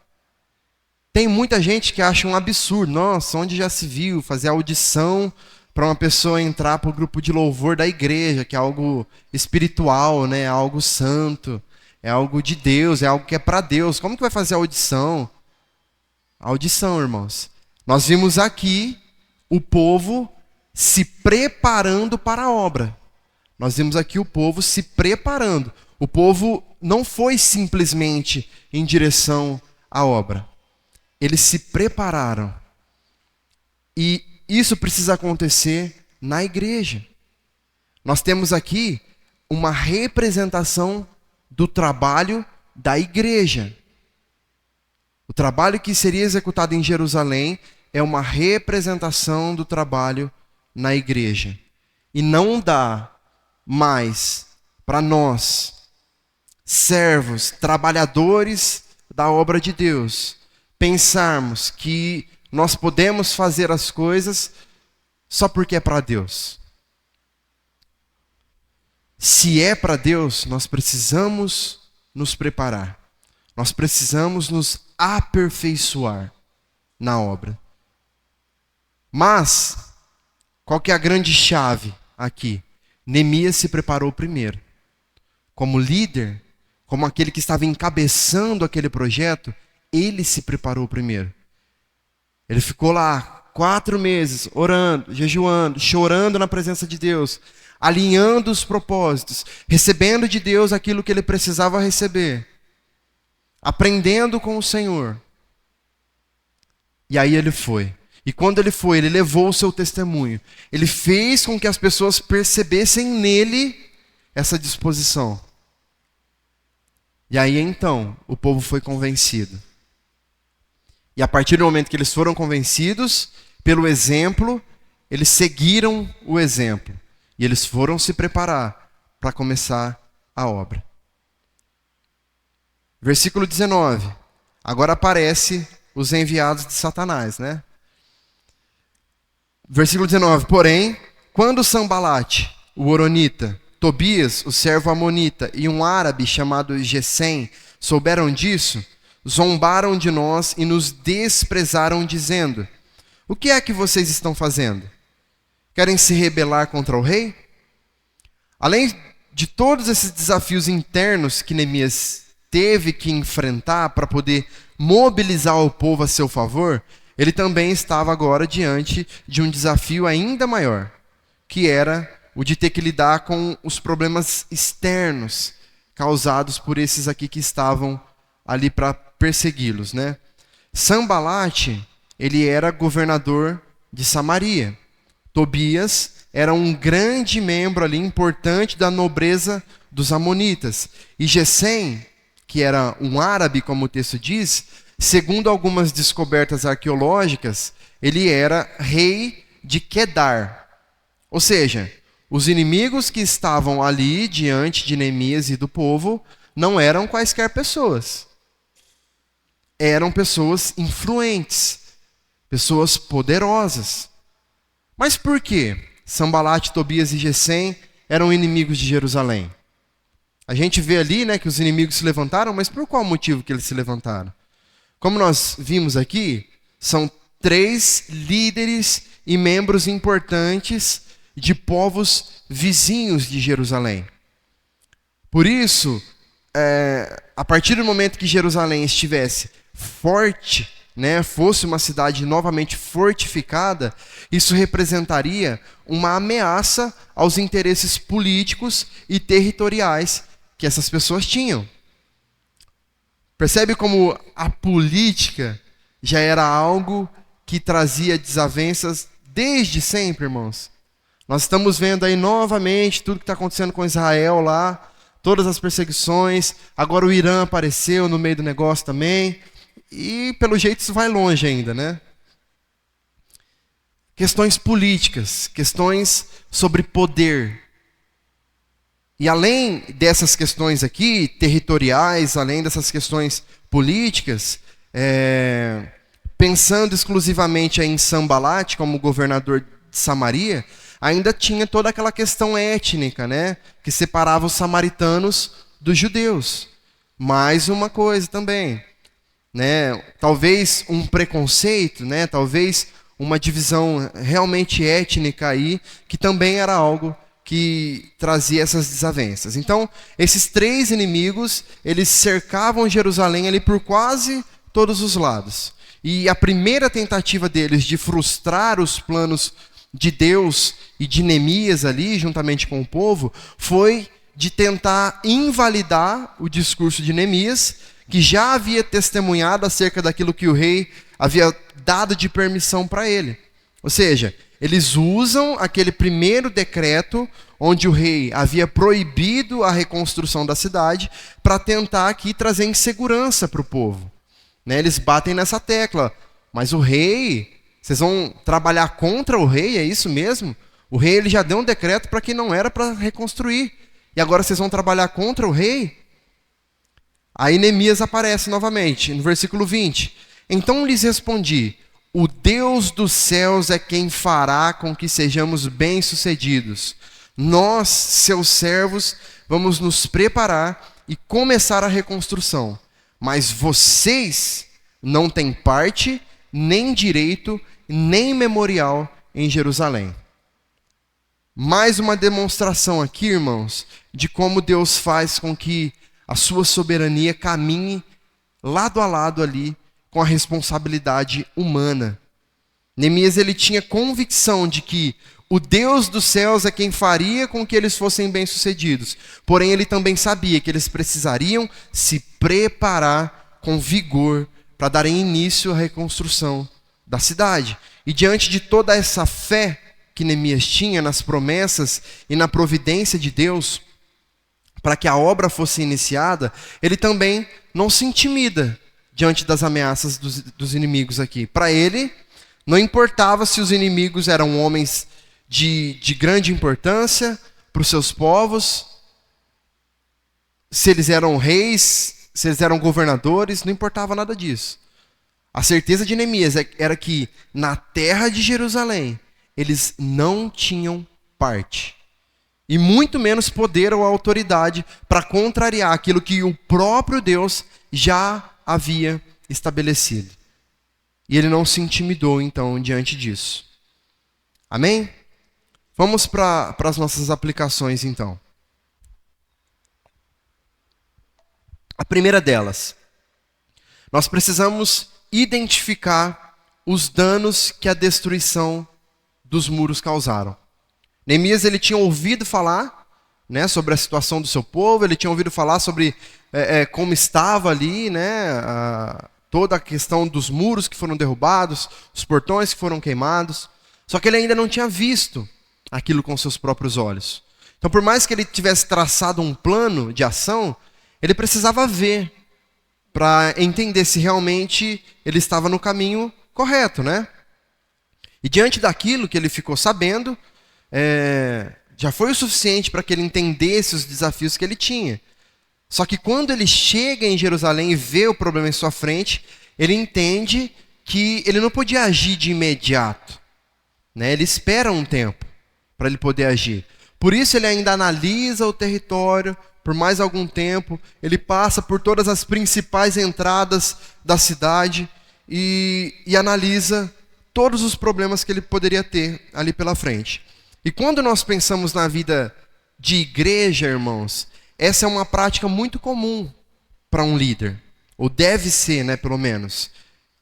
Tem muita gente que acha um absurdo. Nossa, onde já se viu fazer audição para uma pessoa entrar para o grupo de louvor da igreja, que é algo espiritual, né? É algo santo, é algo de Deus, é algo que é para Deus. Como que vai fazer a audição? A audição, irmãos. Nós vimos aqui o povo se preparando para a obra. Nós vimos aqui o povo se preparando. O povo não foi simplesmente em direção à obra. Eles se prepararam. E isso precisa acontecer na igreja. Nós temos aqui uma representação do trabalho da igreja. O trabalho que seria executado em Jerusalém é uma representação do trabalho na igreja. E não dá mais para nós, servos, trabalhadores da obra de Deus, pensarmos que nós podemos fazer as coisas só porque é para Deus. Se é para Deus, nós precisamos nos preparar. Nós precisamos nos aperfeiçoar na obra. Mas, qual que é a grande chave aqui? Neemias se preparou primeiro. Como líder, como aquele que estava encabeçando aquele projeto, ele se preparou primeiro. Ele ficou lá 4 meses, orando, jejuando, chorando na presença de Deus, alinhando os propósitos, recebendo de Deus aquilo que ele precisava receber, aprendendo com o Senhor. E aí ele foi. E quando ele foi, ele levou o seu testemunho. Ele fez com que as pessoas percebessem nele essa disposição. E aí então, o povo foi convencido. E a partir do momento que eles foram convencidos, pelo exemplo, eles seguiram o exemplo. E eles foram se preparar para começar a obra. Versículo 19. Agora aparece os enviados de Satanás, né? Versículo 19. Porém, quando Sanbalate, o horonita, Tobias, o servo amonita, e um árabe chamado Gesem souberam disso, zombaram de nós e nos desprezaram, dizendo: o que é que vocês estão fazendo? Querem se rebelar contra o rei? Além de todos esses desafios internos que Neemias teve que enfrentar para poder mobilizar o povo a seu favor, ele também estava agora diante de um desafio ainda maior, que era o de ter que lidar com os problemas externos causados por esses aqui que estavam ali para persegui-los, né? Sanbalate, ele era governador de Samaria. Tobias era um grande membro ali, importante da nobreza dos amonitas. E Gesem, que era um árabe, como o texto diz, segundo algumas descobertas arqueológicas, ele era rei de Quedar. Ou seja, os inimigos que estavam ali diante de Neemias e do povo não eram quaisquer pessoas. Eram pessoas influentes, pessoas poderosas. Mas por quê? Sanbalate, Tobias e Gesem eram inimigos de Jerusalém. A gente vê ali, né, que os inimigos se levantaram, mas por qual motivo que eles se levantaram? Como nós vimos aqui, são 3 líderes e membros importantes de povos vizinhos de Jerusalém. Por isso, a partir do momento que Jerusalém estivesse forte, né, fosse uma cidade novamente fortificada, isso representaria uma ameaça aos interesses políticos e territoriais que essas pessoas tinham. Percebe como a política já era algo que trazia desavenças desde sempre, irmãos? Nós estamos vendo aí novamente tudo que está acontecendo com Israel lá, todas as perseguições, agora o Irã apareceu no meio do negócio também, e pelo jeito isso vai longe ainda, né? Questões políticas, questões sobre poder. E além dessas questões aqui, territoriais, além dessas questões políticas, pensando exclusivamente em Sanbalate como governador de Samaria, ainda tinha toda aquela questão étnica, né, que separava os samaritanos dos judeus. Mais uma coisa também, né, talvez um preconceito, né, talvez uma divisão realmente étnica aí, que também era algo que trazia essas desavenças. Então, esses 3 inimigos, eles cercavam Jerusalém ali por quase todos os lados. E a primeira tentativa deles de frustrar os planos de Deus e de Neemias ali, juntamente com o povo, foi de tentar invalidar o discurso de Neemias, que já havia testemunhado acerca daquilo que o rei havia dado de permissão para ele. Ou seja, eles usam aquele primeiro decreto onde o rei havia proibido a reconstrução da cidade para tentar aqui trazer insegurança para o povo. né? Eles batem nessa tecla. Mas o rei, vocês vão trabalhar contra o rei, é isso mesmo? O rei ele já deu um decreto para que não era para reconstruir. E agora vocês vão trabalhar contra o rei? Aí Neemias aparece novamente, no versículo 20. Então lhes respondi: o Deus dos céus é quem fará com que sejamos bem-sucedidos. Nós, seus servos, vamos nos preparar e começar a reconstrução. Mas vocês não têm parte, nem direito, nem memorial em Jerusalém. Mais uma demonstração aqui, irmãos, de como Deus faz com que a sua soberania caminhe lado a lado ali com a responsabilidade humana. Neemias ele tinha convicção de que o Deus dos céus é quem faria com que eles fossem bem-sucedidos. Porém, ele também sabia que eles precisariam se preparar com vigor para darem início à reconstrução da cidade. E diante de toda essa fé que Neemias tinha nas promessas e na providência de Deus, para que a obra fosse iniciada, ele também não se intimida diante das ameaças dos inimigos aqui. Para ele, não importava se os inimigos eram homens de grande importância para os seus povos, se eles eram reis, se eles eram governadores, não importava nada disso. A certeza de Neemias era que na terra de Jerusalém, eles não tinham parte. E muito menos poder ou autoridade para contrariar aquilo que o próprio Deus já havia estabelecido. E ele não se intimidou, então, diante disso. Amém? Vamos para as nossas aplicações, então. A primeira delas. Nós precisamos identificar os danos que a destruição dos muros causaram. Neemias ele tinha ouvido falar, né, sobre a situação do seu povo, ele tinha ouvido falar sobre como estava ali, né, toda a questão dos muros que foram derrubados, os portões que foram queimados. Só que ele ainda não tinha visto aquilo com seus próprios olhos. Então, por mais que ele tivesse traçado um plano de ação, ele precisava ver para entender se realmente ele estava no caminho correto, né? E diante daquilo que ele ficou sabendo, já foi o suficiente para que ele entendesse os desafios que ele tinha. Só que quando ele chega em Jerusalém e vê o problema em sua frente, ele entende que ele não podia agir de imediato, né? Ele espera um tempo para ele poder agir. Por isso ele ainda analisa o território por mais algum tempo, ele passa por todas as principais entradas da cidade e analisa todos os problemas que ele poderia ter ali pela frente. E quando nós pensamos na vida de igreja, irmãos, essa é uma prática muito comum para um líder, ou deve ser, né, pelo menos,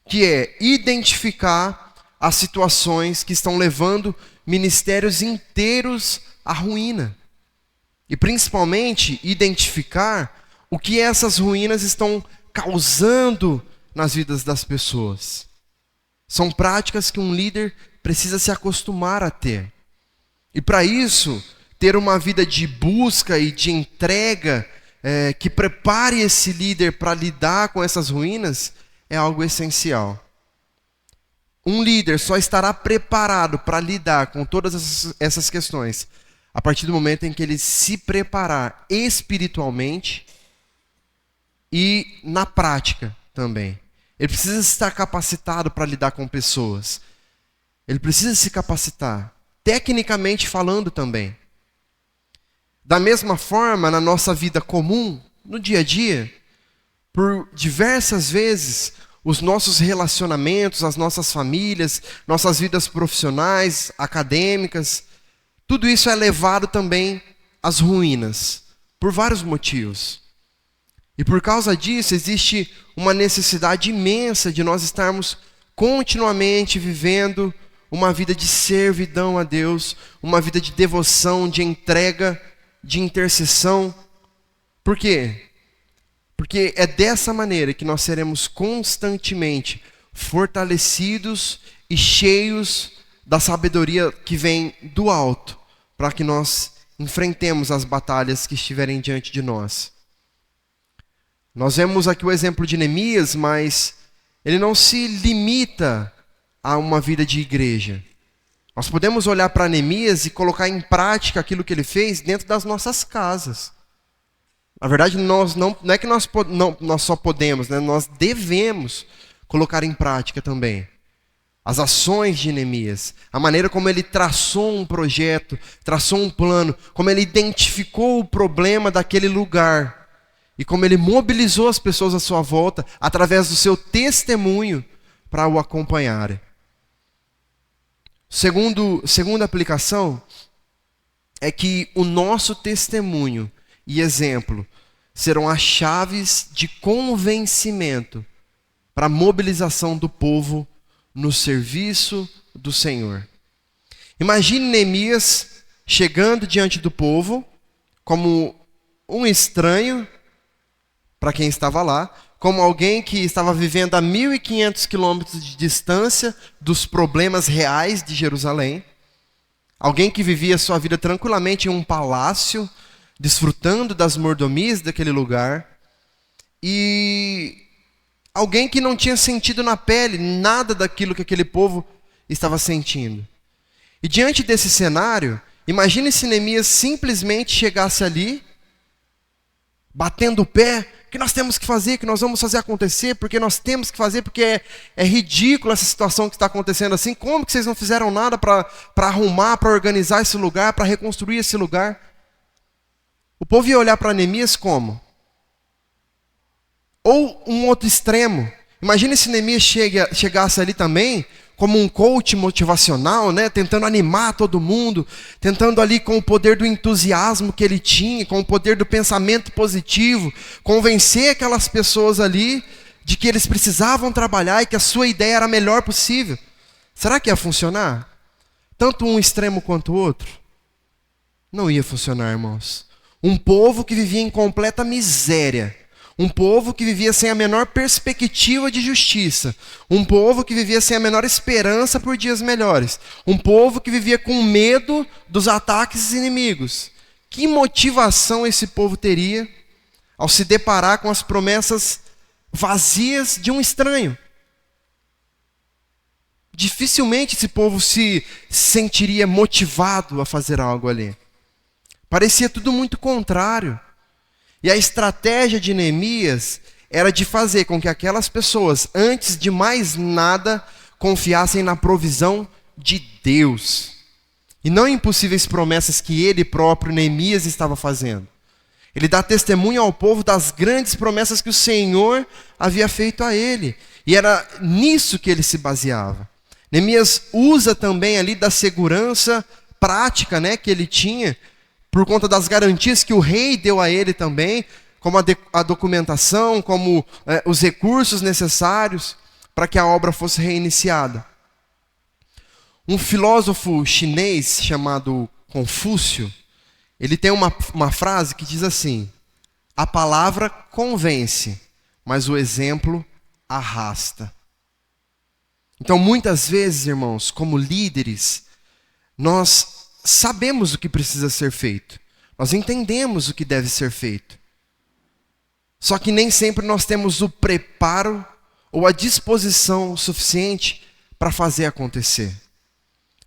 que é identificar as situações que estão levando ministérios inteiros à ruína. E principalmente identificar o que essas ruínas estão causando nas vidas das pessoas. São práticas que um líder precisa se acostumar a ter. E para isso, ter uma vida de busca e de entrega que prepare esse líder para lidar com essas ruínas é algo essencial. Um líder só estará preparado para lidar com todas essas questões a partir do momento em que ele se preparar espiritualmente e na prática também. Ele precisa estar capacitado para lidar com pessoas. Ele precisa se capacitar, tecnicamente falando também. Da mesma forma, na nossa vida comum, no dia a dia, por diversas vezes, os nossos relacionamentos, as nossas famílias, nossas vidas profissionais, acadêmicas, tudo isso é levado também às ruínas, por vários motivos. E por causa disso, existe uma necessidade imensa de nós estarmos continuamente vivendo uma vida de servidão a Deus, uma vida de devoção, de entrega, de intercessão. Por quê? Porque é dessa maneira que nós seremos constantemente fortalecidos e cheios da sabedoria que vem do alto, para que nós enfrentemos as batalhas que estiverem diante de nós. Nós vemos aqui o exemplo de Neemias, mas ele não se limita a uma vida de igreja. Nós podemos olhar para Neemias e colocar em prática aquilo que ele fez dentro das nossas casas. Na verdade, não é que nós só podemos, né? Nós devemos colocar em prática também as ações de Neemias, a maneira como ele traçou um projeto, traçou um plano, como ele identificou o problema daquele lugar e como ele mobilizou as pessoas à sua volta através do seu testemunho para o acompanharem. Segunda aplicação é que o nosso testemunho e exemplo serão as chaves de convencimento para a mobilização do povo no serviço do Senhor. Imagine Neemias chegando diante do povo como um estranho para quem estava lá, como alguém que estava vivendo a 1.500 quilômetros de distância dos problemas reais de Jerusalém, alguém que vivia sua vida tranquilamente em um palácio, desfrutando das mordomias daquele lugar, e alguém que não tinha sentido na pele nada daquilo que aquele povo estava sentindo. E diante desse cenário, imagine se Neemias simplesmente chegasse ali, batendo o pé, que nós temos que fazer, que nós vamos fazer acontecer, porque nós temos que fazer, porque é ridícula essa situação que está acontecendo assim. Como que vocês não fizeram nada para arrumar, para organizar esse lugar, para reconstruir esse lugar? O povo ia olhar para Neemias como? Ou um outro extremo. Imagine se Neemias chegasse ali também como um coach motivacional, né? Tentando animar todo mundo, tentando ali com o poder do entusiasmo que ele tinha, com o poder do pensamento positivo, convencer aquelas pessoas ali de que eles precisavam trabalhar e que a sua ideia era a melhor possível. Será que ia funcionar? Tanto um extremo quanto o outro? Não ia funcionar, irmãos. Um povo que vivia em completa miséria, um povo que vivia sem a menor perspectiva de justiça. Um povo que vivia sem a menor esperança por dias melhores. Um povo que vivia com medo dos ataques inimigos. Que motivação esse povo teria ao se deparar com as promessas vazias de um estranho? Dificilmente esse povo se sentiria motivado a fazer algo ali. Parecia tudo muito contrário. E a estratégia de Neemias era de fazer com que aquelas pessoas, antes de mais nada, confiassem na provisão de Deus. E não em impossíveis promessas que ele próprio, Neemias, estava fazendo. Ele dá testemunho ao povo das grandes promessas que o Senhor havia feito a ele. E era nisso que ele se baseava. Neemias usa também ali da segurança prática, né, que ele tinha, por conta das garantias que o rei deu a ele também, como a documentação, como os recursos necessários para que a obra fosse reiniciada. Um filósofo chinês chamado Confúcio, ele tem uma frase que diz assim: a palavra convence, mas o exemplo arrasta. Então, muitas vezes, irmãos, como líderes, nós sabemos o que precisa ser feito. Nós entendemos o que deve ser feito. Só que nem sempre nós temos o preparo ou a disposição suficiente para fazer acontecer.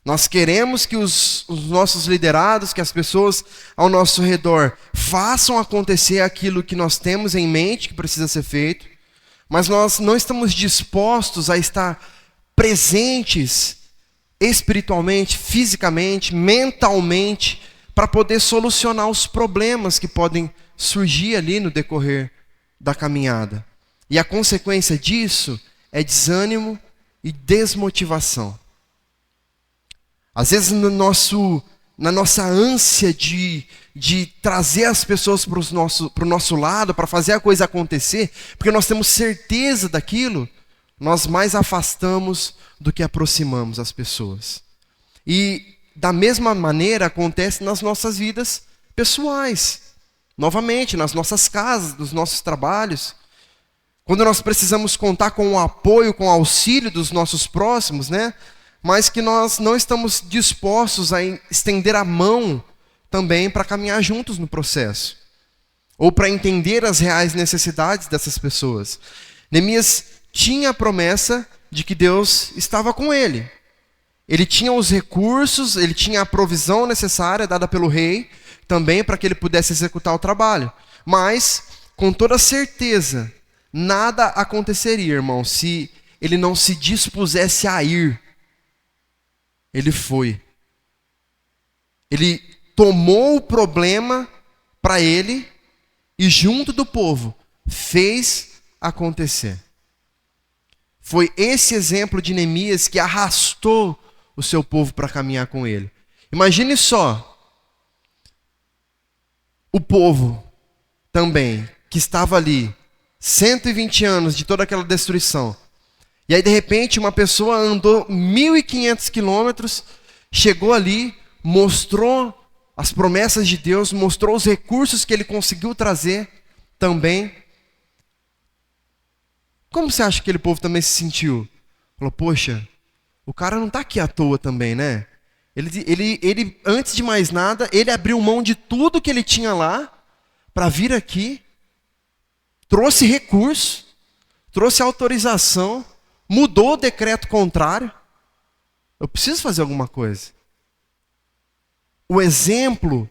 Nós queremos que os nossos liderados, que as pessoas ao nosso redor façam acontecer aquilo que nós temos em mente que precisa ser feito, mas nós não estamos dispostos a estar presentes espiritualmente, fisicamente, mentalmente, para poder solucionar os problemas que podem surgir ali no decorrer da caminhada. E a consequência disso é desânimo e desmotivação. Às vezes na nossa ânsia de trazer as pessoas para o nosso lado, para fazer a coisa acontecer, porque nós temos certeza daquilo, nós mais afastamos do que aproximamos as pessoas. E da mesma maneira acontece nas nossas vidas pessoais. Novamente, nas nossas casas, nos nossos trabalhos. Quando nós precisamos contar com o apoio, com o auxílio dos nossos próximos, né? Mas que nós não estamos dispostos a estender a mão também para caminhar juntos no processo. Ou para entender as reais necessidades dessas pessoas. Neemias tinha a promessa de que Deus estava com ele. Ele tinha os recursos, ele tinha a provisão necessária dada pelo rei, também para que ele pudesse executar o trabalho. Mas, com toda certeza, nada aconteceria, irmão, se ele não se dispusesse a ir. Ele foi. Ele tomou o problema para ele e, junto do povo, fez acontecer. Foi esse exemplo de Neemias que arrastou o seu povo para caminhar com ele. Imagine só, o povo também, que estava ali, 120 anos de toda aquela destruição. E aí, de repente, uma pessoa andou 1.500 quilômetros, chegou ali, mostrou as promessas de Deus, mostrou os recursos que ele conseguiu trazer também. Como você acha que aquele povo também se sentiu? Falou, poxa, o cara não está aqui à toa também, né? Ele, antes de mais nada, ele abriu mão de tudo que ele tinha lá para vir aqui, trouxe recurso, trouxe autorização, mudou o decreto contrário. Eu preciso fazer alguma coisa. O exemplo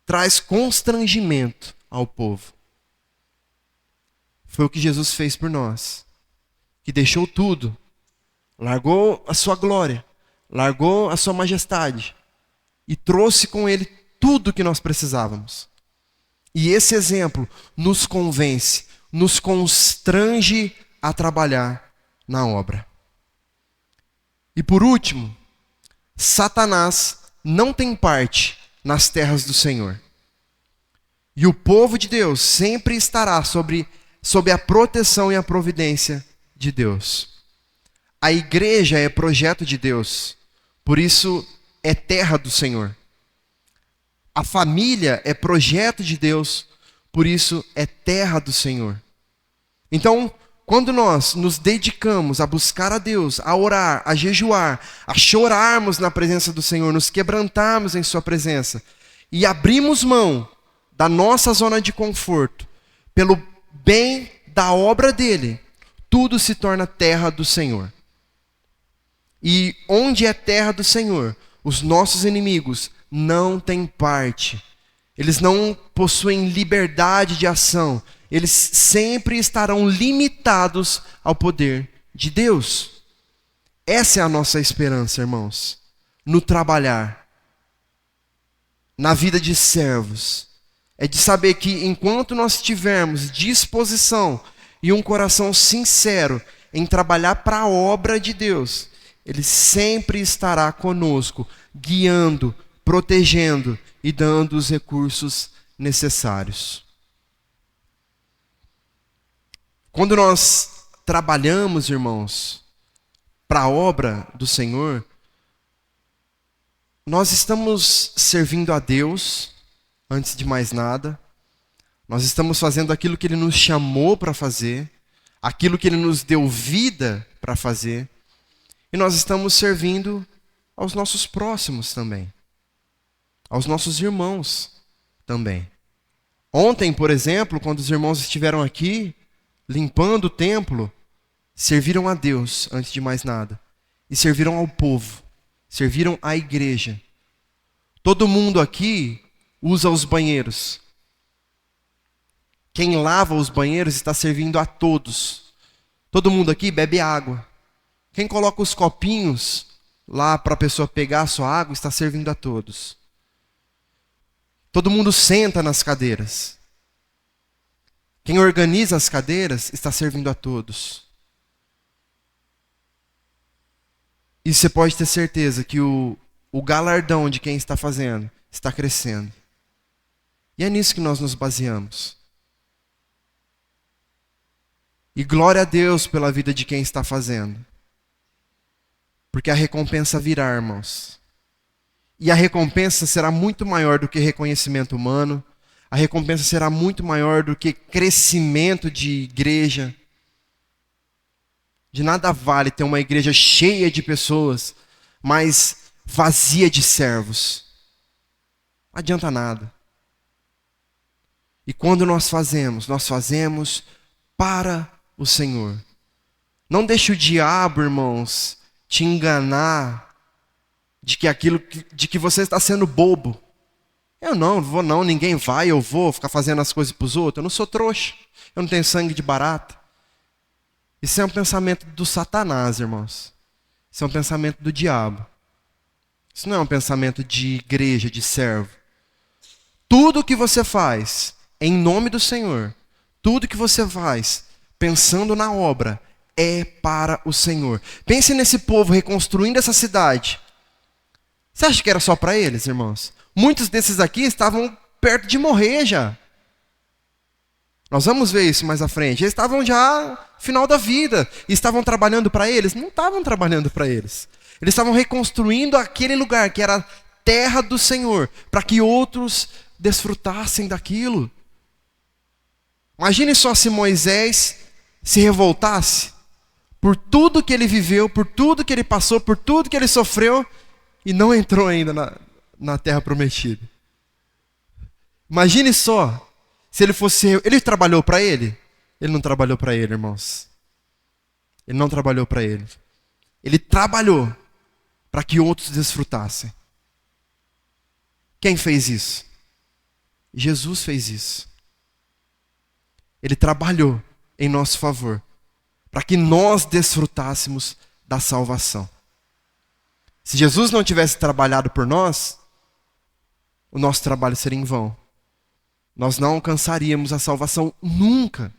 traz constrangimento ao povo. Foi o que Jesus fez por nós, que deixou tudo, largou a sua glória, largou a sua majestade e trouxe com ele tudo que nós precisávamos. E esse exemplo nos convence, nos constrange a trabalhar na obra. E por último, Satanás não tem parte nas terras do Senhor. E o povo de Deus sempre estará sob a proteção e a providência de Deus. A igreja é projeto de Deus, por isso é terra do Senhor. A família é projeto de Deus, por isso é terra do Senhor. Então, quando nós nos dedicamos a buscar a Deus, a orar, a jejuar, a chorarmos na presença do Senhor, nos quebrantarmos em sua presença e abrimos mão da nossa zona de conforto pelo bem da obra dele, tudo se torna terra do Senhor. E onde é terra do Senhor, os nossos inimigos não têm parte. Eles não possuem liberdade de ação. Eles sempre estarão limitados ao poder de Deus. Essa é a nossa esperança, irmãos. No trabalhar, na vida de servos. É de saber que enquanto nós tivermos disposição e um coração sincero em trabalhar para a obra de Deus, Ele sempre estará conosco, guiando, protegendo e dando os recursos necessários. Quando nós trabalhamos, irmãos, para a obra do Senhor, nós estamos servindo a Deus, antes de mais nada. Nós estamos fazendo aquilo que Ele nos chamou para fazer, aquilo que Ele nos deu vida para fazer. E nós estamos servindo aos nossos próximos também, aos nossos irmãos também. Ontem, por exemplo, quando os irmãos estiveram aqui, limpando o templo, serviram a Deus antes de mais nada. E serviram ao povo, serviram à igreja. Todo mundo aqui usa os banheiros. Quem lava os banheiros está servindo a todos. Todo mundo aqui bebe água. Quem coloca os copinhos lá para a pessoa pegar a sua água está servindo a todos. Todo mundo senta nas cadeiras. Quem organiza as cadeiras está servindo a todos. E você pode ter certeza que o galardão de quem está fazendo está crescendo. E é nisso que nós nos baseamos. E glória a Deus pela vida de quem está fazendo. Porque a recompensa virá, irmãos. E a recompensa será muito maior do que reconhecimento humano. A recompensa será muito maior do que crescimento de igreja. De nada vale ter uma igreja cheia de pessoas, mas vazia de servos. Não adianta nada. E quando nós fazemos para o Senhor. Não deixe o diabo, irmãos, te enganar de que você está sendo bobo. Eu não vou não, ninguém vai, eu vou ficar fazendo as coisas para os outros. Eu não sou trouxa, eu não tenho sangue de barata. Isso é um pensamento do Satanás, irmãos. Isso é um pensamento do diabo. Isso não é um pensamento de igreja, de servo. Tudo que você faz em nome do Senhor, tudo que você faz pensando na obra, é para o Senhor. Pense nesse povo reconstruindo essa cidade. Você acha que era só para eles, irmãos? Muitos desses aqui estavam perto de morrer já. Nós vamos ver isso mais à frente. Eles estavam já no final da vida. E estavam trabalhando para eles? Não estavam trabalhando para eles. Eles estavam reconstruindo aquele lugar que era a terra do Senhor, para que outros desfrutassem daquilo. Imagine só se Moisés se revoltasse por tudo que ele viveu, por tudo que ele passou, por tudo que ele sofreu, e não entrou ainda na terra prometida. Imagine só, se ele fosse... Ele trabalhou para ele? Ele não trabalhou para ele, irmãos. Ele não trabalhou para ele. Ele trabalhou para que outros desfrutassem. Quem fez isso? Jesus fez isso. Ele trabalhou em nosso favor, para que nós desfrutássemos da salvação. Se Jesus não tivesse trabalhado por nós, o nosso trabalho seria em vão. Nós não alcançaríamos a salvação nunca.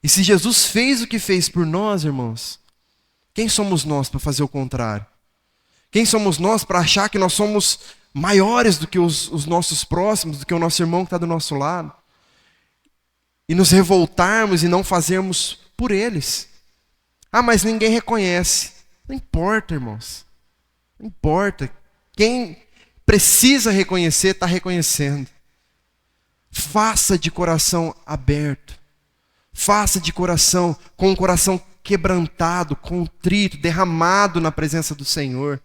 E se Jesus fez o que fez por nós, irmãos, quem somos nós para fazer o contrário? Quem somos nós para achar que nós somos maiores do que os nossos próximos, do que o nosso irmão que está do nosso lado? E nos revoltarmos e não fazermos por eles. Ah, mas ninguém reconhece. Não importa, irmãos. Não importa. Quem precisa reconhecer, está reconhecendo. Faça de coração aberto. Faça de coração, com o coração quebrantado, contrito, derramado na presença do Senhor.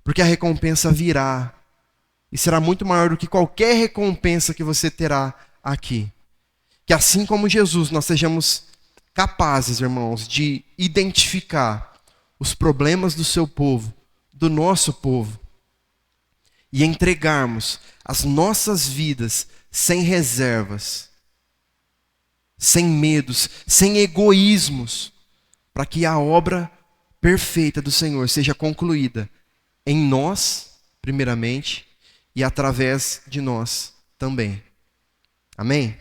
Porque a recompensa virá. E será muito maior do que qualquer recompensa que você terá aqui. Que assim como Jesus, nós sejamos capazes, irmãos, de identificar os problemas do seu povo, do nosso povo, e entregarmos as nossas vidas sem reservas, sem medos, sem egoísmos, para que a obra perfeita do Senhor seja concluída em nós, primeiramente, e através de nós também. Amém?